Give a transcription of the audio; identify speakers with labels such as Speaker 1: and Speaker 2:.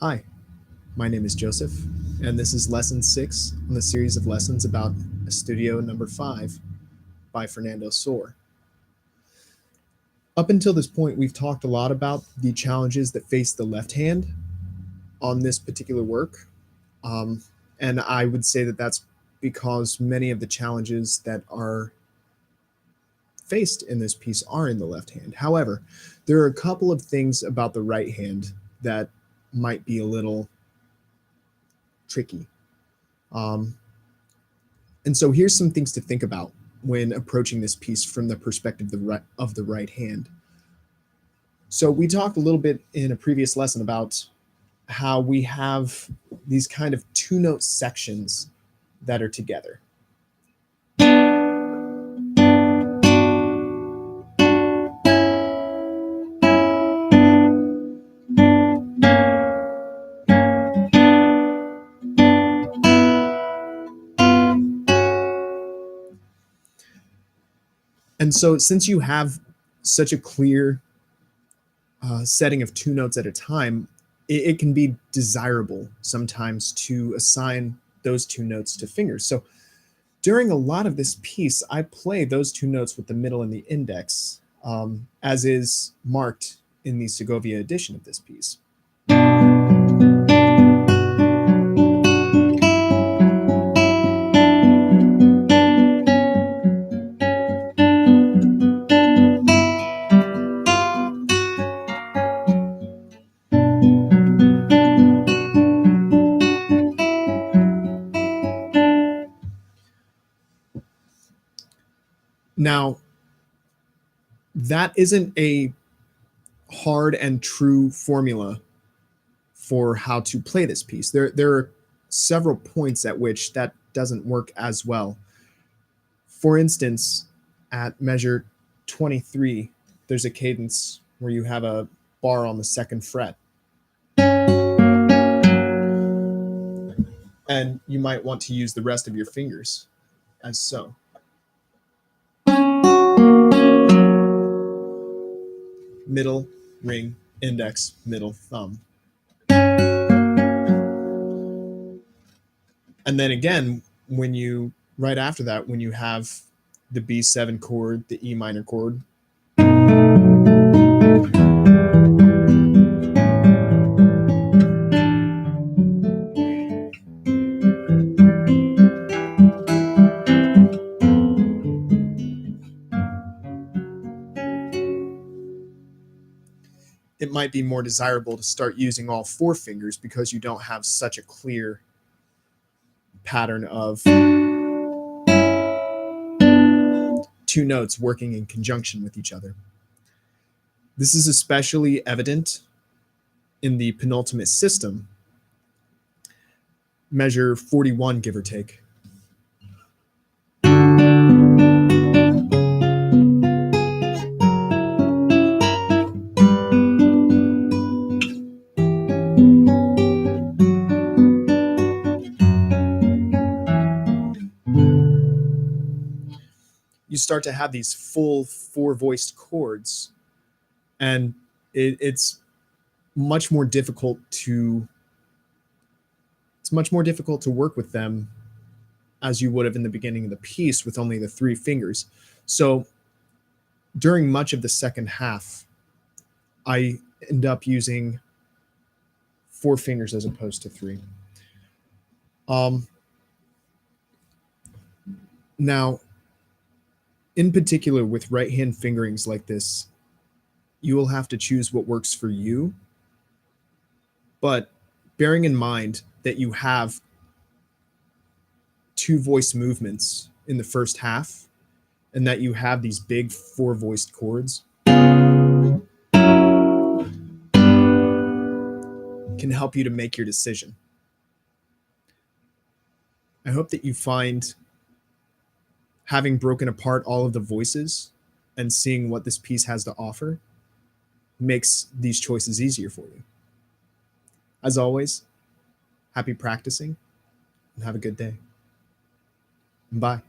Speaker 1: Hi, my name is Joseph, and this is lesson 6 on the series of lessons about Estudio number 5 by Fernando Soar. Up until this point, we've talked a lot about the challenges that face the left hand on this particular work. Um, and I would say that that's because many of the challenges that are faced in this piece are in the left hand. However, there are a couple of things about the right hand that might be a little tricky. Um, And so here's some things to think about when approaching this piece from the perspective of the right hand. So we talked a little bit in a previous lesson about how we have these kind of two note sections that are together. And so since you have such a clear setting of two notes at a time, it can be desirable sometimes to assign those two notes to fingers. So during a lot of this piece, I play those two notes with the middle and the index, as is marked in the Segovia edition of this piece. Now, that isn't a hard and true formula for how to play this piece. There are several points at which that doesn't work as well. For instance, at measure 23, there's a cadence where you have a bar on the second fret. And you might want to use the rest of your fingers as so. Middle, ring, index, middle, thumb. And then again, when you, right after that, when you have the B7 chord, the E minor chord, it might be more desirable to start using all four fingers because you don't have such a clear pattern of two notes working in conjunction with each other. This is especially evident in the penultimate system, measure 41, give or take. You start to have these full four voiced chords, and it's much more difficult to work with them as you would have in the beginning of the piece with only the three fingers. So during much of the second half, I end up using four fingers as opposed to three. Now, in particular, with right hand fingerings like this, you will have to choose what works for you. But bearing in mind that you have two voice movements in the first half and that you have these big four voiced chords, can help you to make your decision. I hope that you find having broken apart all of the voices and seeing what this piece has to offer makes these choices easier for you. As always, happy practicing and have a good day. Bye.